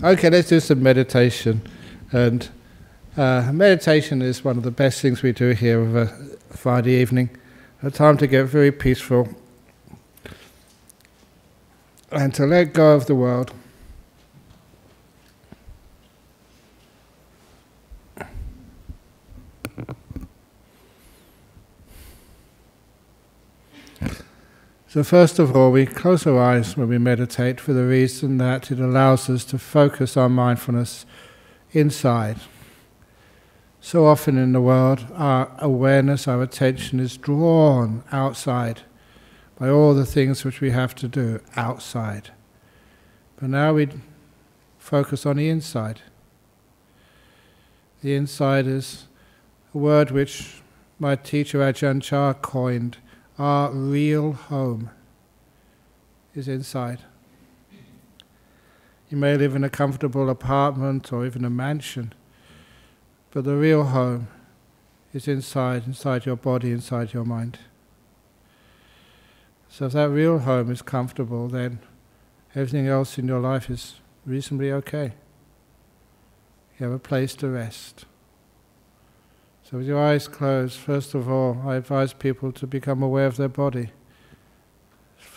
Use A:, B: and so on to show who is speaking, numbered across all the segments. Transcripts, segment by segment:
A: Okay, let's do some meditation. And meditation is one of the best things we do here of a Friday evening. A time to get very peaceful and to let go of the world. So first of all, we close our eyes when we meditate for the reason that it allows us to focus our mindfulness inside. So often in the world, our awareness, our attention is drawn outside by all the things which we have to do outside. But now we focus on the inside. The inside is a word which my teacher Ajahn Brahm coined. Our real home is inside. You may live in a comfortable apartment or even a mansion, but the real home is inside your body, inside your mind. So if that real home is comfortable, then everything else in your life is reasonably okay. You have a place to rest. So with your eyes closed, first of all, I advise people to become aware of their body,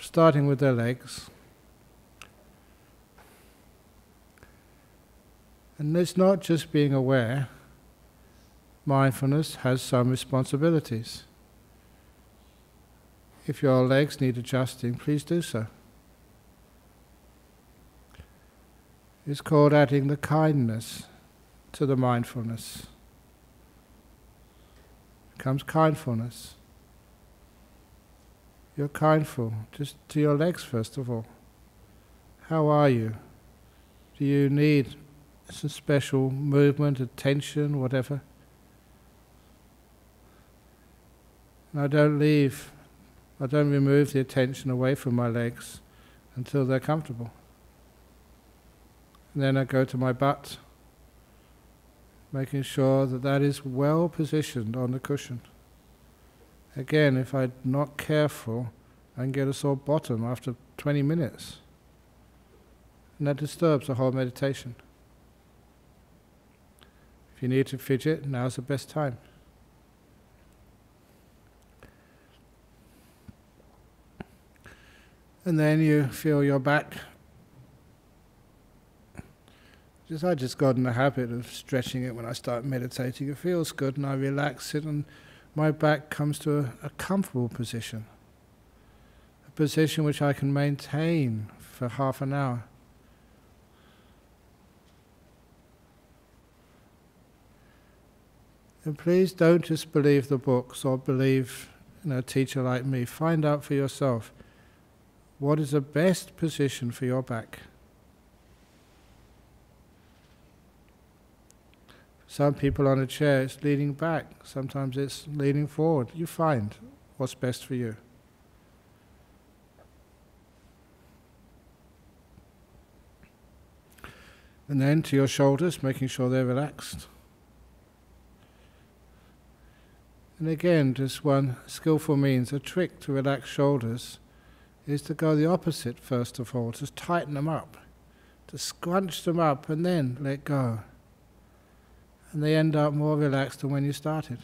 A: starting with their legs. And it's not just being aware. Mindfulness has some responsibilities. If your legs need adjusting, please do so. It's called adding the kindness to the mindfulness. Comes kindfulness. You're kindful just to your legs first of all. How are you? Do you need some special movement, attention, whatever? And I don't remove the attention away from my legs until they're comfortable. And then I go to my butt, making sure that that is well positioned on the cushion. Again, if I'm not careful, I can get a sore bottom after 20 minutes. And that disturbs the whole meditation. If you need to fidget, now's the best time. And then you feel your back. I just got in the habit of stretching it when I start meditating. It feels good and I relax it and my back comes to a comfortable position. A position which I can maintain for half an hour. And please don't just believe the books or believe a teacher like me. Find out for yourself what is the best position for your back. Some people on a chair, it's leaning back. Sometimes it's leaning forward. You find what's best for you. And then to your shoulders, making sure they're relaxed. And again, just one skillful means, a trick to relax shoulders is to go the opposite first of all, to tighten them up, to scrunch them up and then let go. And they end up more relaxed than when you started.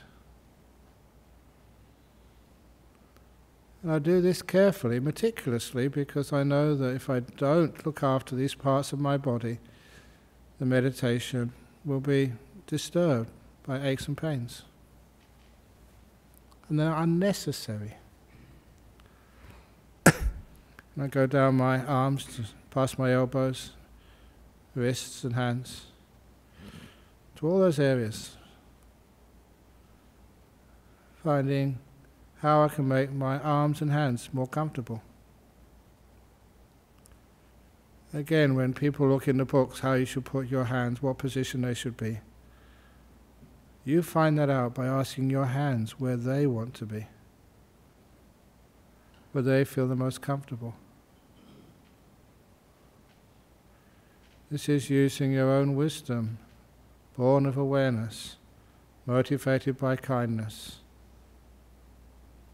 A: And I do this carefully, meticulously, because I know that if I don't look after these parts of my body, the meditation will be disturbed by aches and pains. And they're unnecessary. And I go down my arms, past my elbows, wrists and hands, to all those areas, finding how I can make my arms and hands more comfortable. Again, when people look in the books how you should put your hands, what position they should be, you find that out by asking your hands where they want to be, where they feel the most comfortable. This is using your own wisdom, born of awareness, motivated by kindness,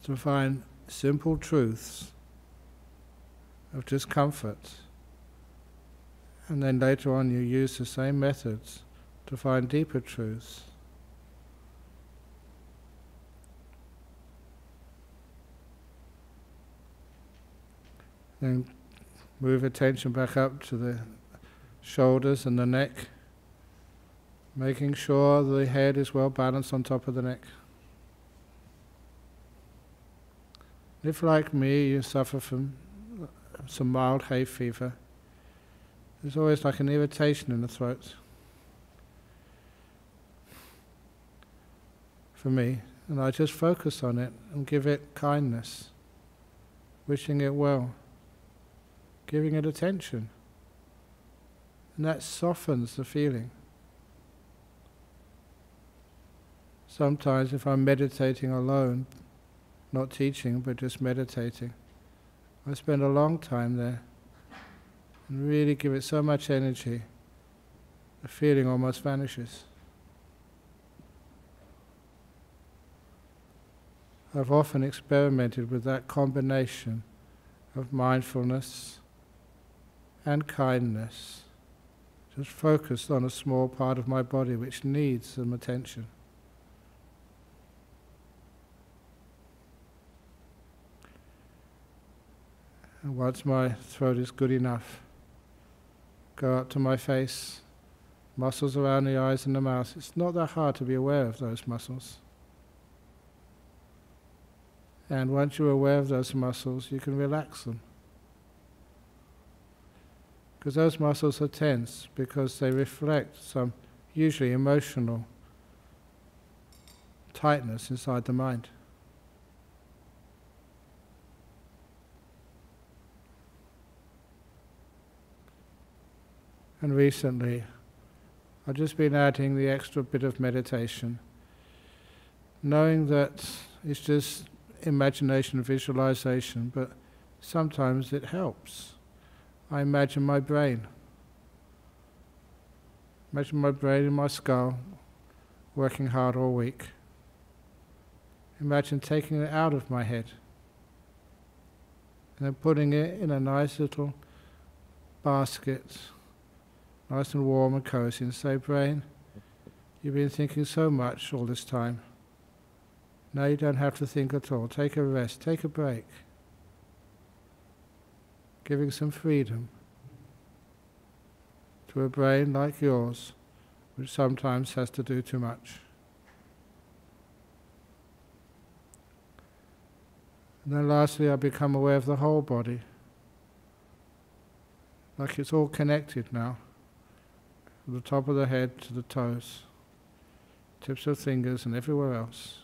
A: to find simple truths of just comfort And then later on you use the same methods to find deeper truths. Then move attention back up to the shoulders and the neck, making sure the head is well balanced on top of the neck. If, like me, you suffer from some mild hay fever, there's always like an irritation in the throat. For me, and I just focus on it and give it kindness, wishing it well, giving it attention. And that softens the feeling. Sometimes if I'm meditating alone, not teaching but just meditating, I spend a long time there and really give it so much energy, the feeling almost vanishes. I've often experimented with that combination of mindfulness and kindness, just focused on a small part of my body which needs some attention. And once my throat is good enough, go up to my face, muscles around the eyes and the mouth. It's not that hard to be aware of those muscles. And once you're aware of those muscles, you can relax them. Because those muscles are tense, because they reflect some usually emotional tightness inside the mind. And recently, I've just been adding the extra bit of meditation, knowing that it's just imagination and visualization, but sometimes it helps. I imagine my brain. Imagine my brain in my skull, working hard all week. Imagine taking it out of my head and then putting it in a nice little basket, nice and warm and cozy, and say, brain, you've been thinking so much all this time. Now you don't have to think at all. Take a rest, take a break. Giving some freedom to a brain like yours, which sometimes has to do too much. And then lastly, I become aware of the whole body, like it's all connected now, from the top of the head to the toes, tips of fingers and everywhere else.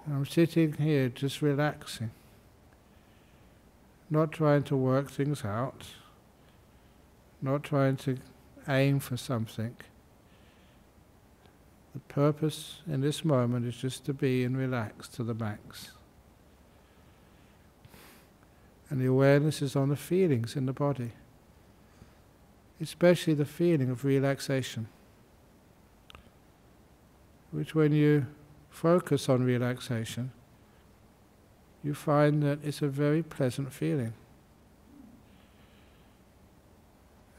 A: And I'm sitting here just relaxing, not trying to work things out, not trying to aim for something. The purpose in this moment is just to be and relax to the max. And the awareness is on the feelings in the body, especially the feeling of relaxation, which when you focus on relaxation, you find that it's a very pleasant feeling.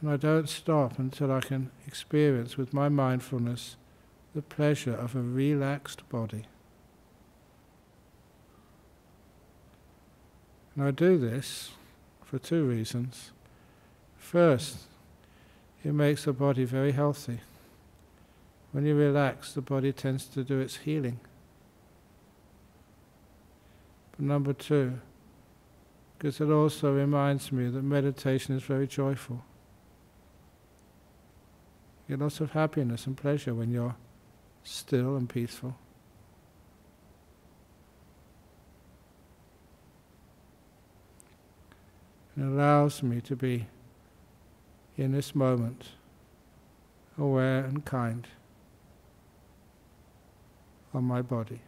A: And I don't stop until I can experience with my mindfulness the pleasure of a relaxed body. And I do this for two reasons. First, it makes the body very healthy. When you relax, the body tends to do its healing. But number two, because it also reminds me that meditation is very joyful. You get lots of happiness and pleasure when you're still and peaceful. It allows me to be in this moment, aware and kind on my body.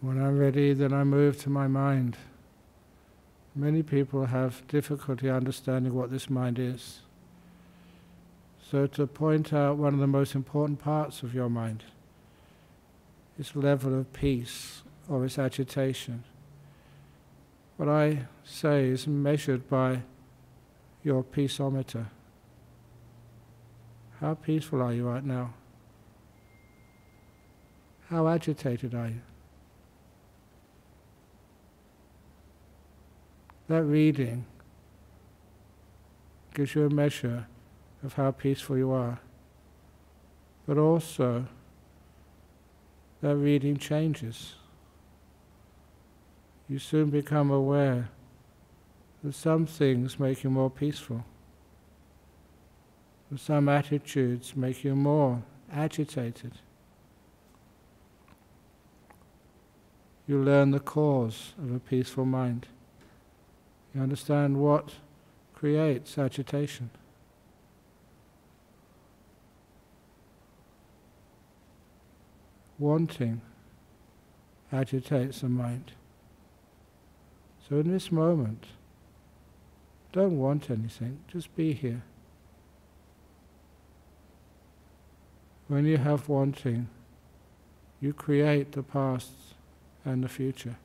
A: When I'm ready, then I move to my mind. Many people have difficulty understanding what this mind is. So to point out one of the most important parts of your mind, its level of peace or its agitation, what I say is measured by your peaceometer. How peaceful are you right now? How agitated are you? That reading gives you a measure of how peaceful you are. But also, that reading changes. You soon become aware that some things make you more peaceful, that some attitudes make you more agitated. You learn the cause of a peaceful mind. You understand what creates agitation. Wanting agitates the mind. So in this moment, don't want anything, just be here. When you have wanting, you create the past and the future.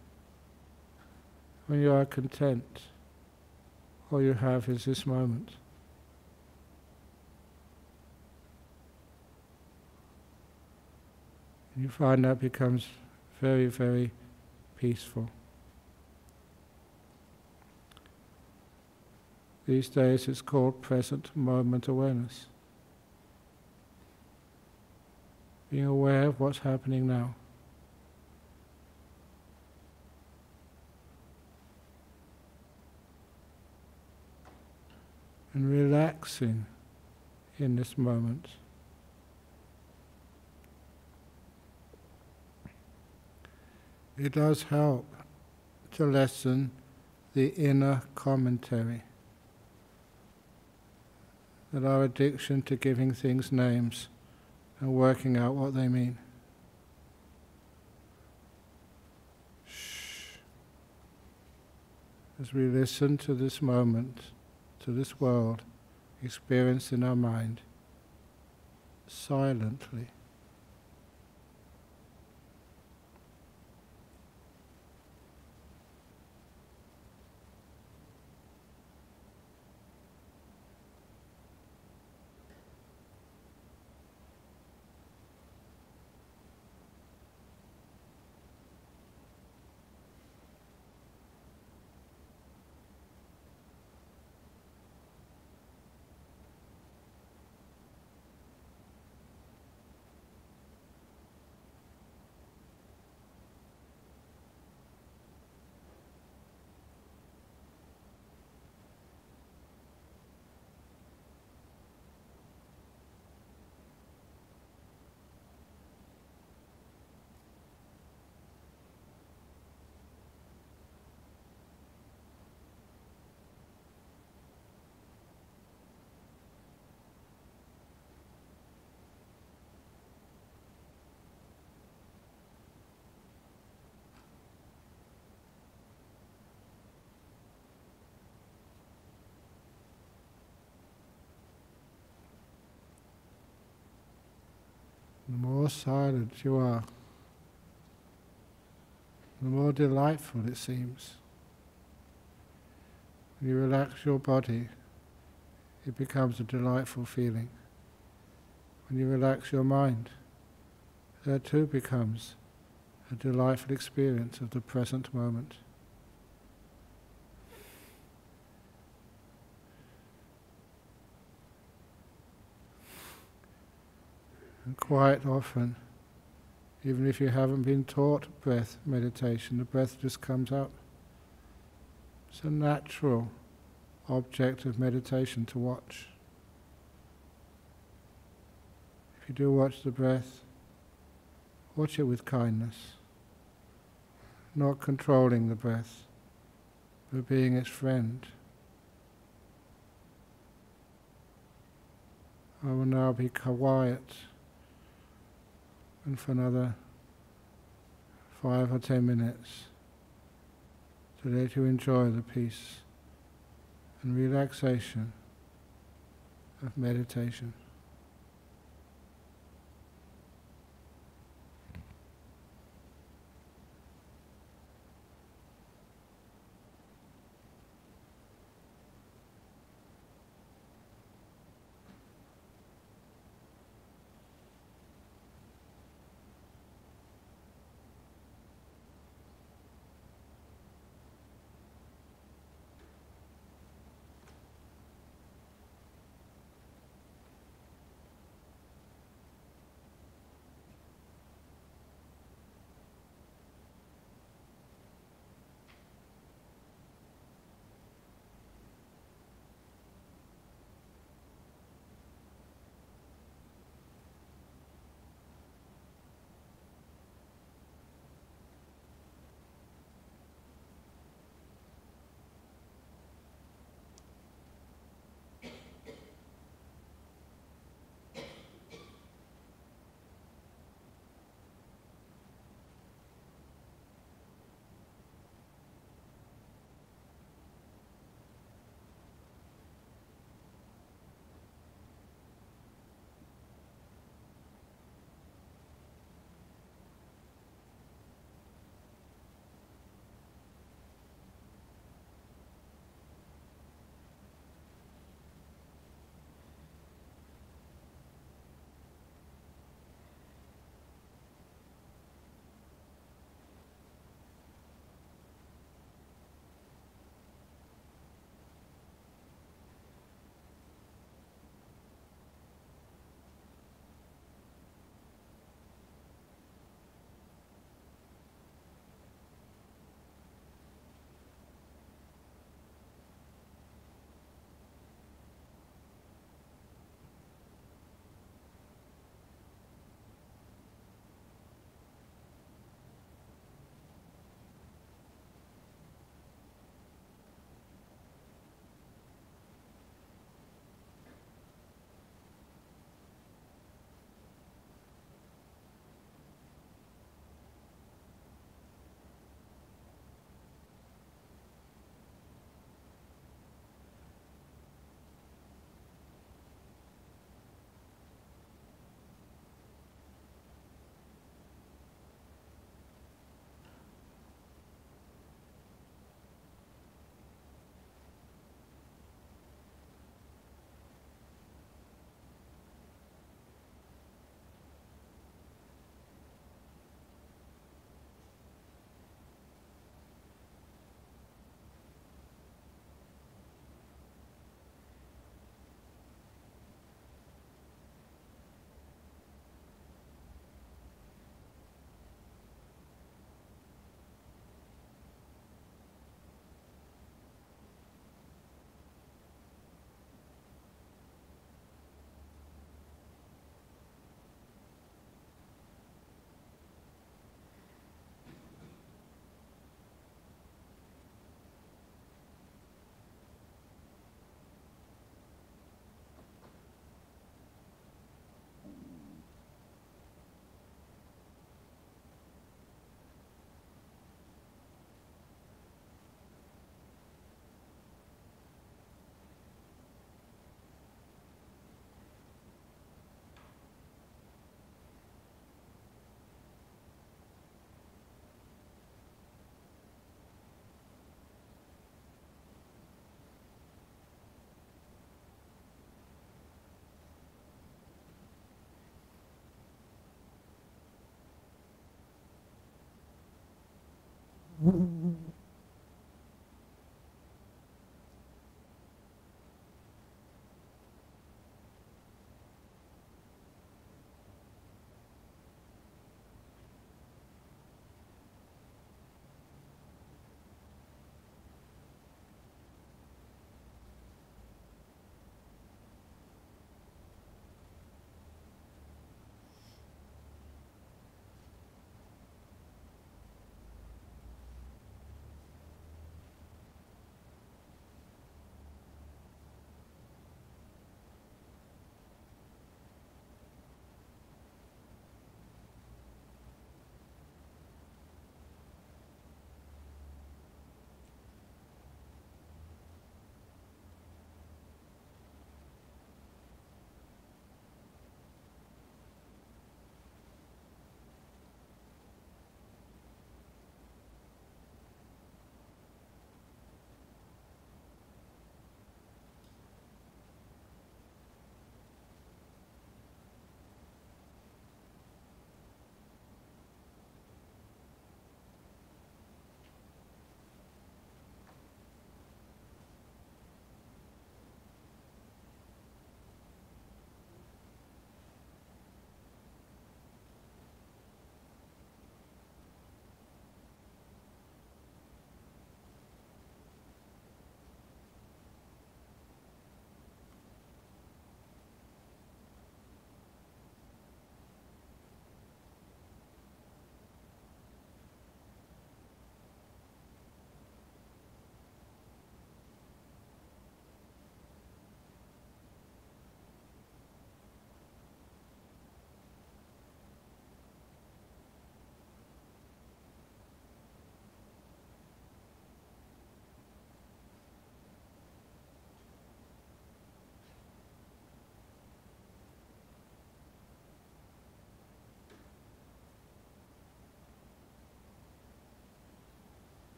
A: When you are content, all you have is this moment. And you find that becomes very, very peaceful. These days it's called present moment awareness. Being aware of what's happening now. And relaxing in this moment. It does help to lessen the inner commentary, that our addiction to giving things names and working out what they mean. Shh. As we listen to this moment, to this world experienced in our mind, silently. The more silent you are, the more delightful it seems. When you relax your body, it becomes a delightful feeling. When you relax your mind, that too becomes a delightful experience of the present moment. And quite often, even if you haven't been taught breath meditation, the breath just comes up. It's a natural object of meditation to watch. If you do watch the breath, watch it with kindness, not controlling the breath, but being its friend. I will now be quiet, and for another 5 or 10 minutes to let you enjoy the peace and relaxation of meditation.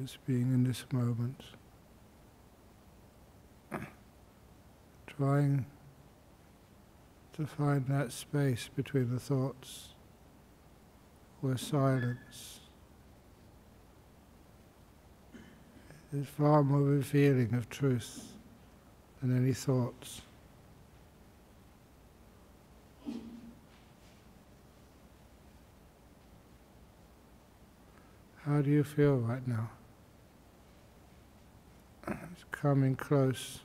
A: just being in this moment, trying to find that space between the thoughts where silence is far more revealing of truth than any thoughts. How do you feel right now? It's coming close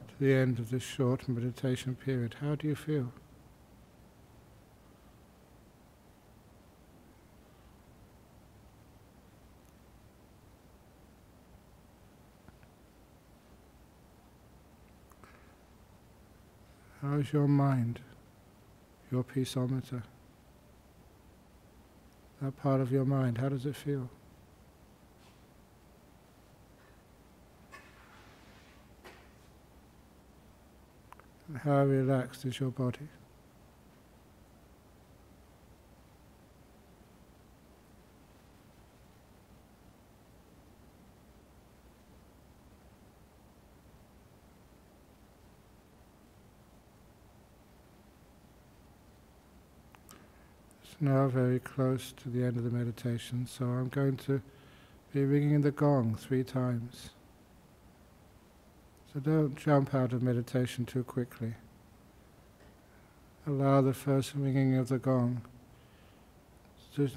A: to the end of this short meditation period. How do you feel? How's your mind, your peaceometer? That part of your mind, how does it feel? And how relaxed is your body? It's now very close to the end of the meditation, so I'm going to be ringing the gong 3 times. So don't jump out of meditation too quickly. Allow the first ringing of the gong to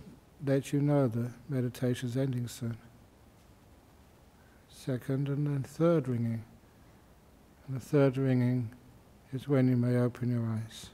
A: let you know the meditation's ending soon. Second and then third ringing. And the third ringing is when you may open your eyes.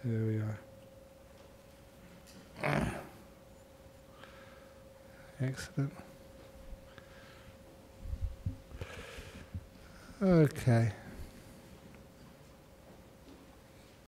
A: There we are. Excellent. Okay.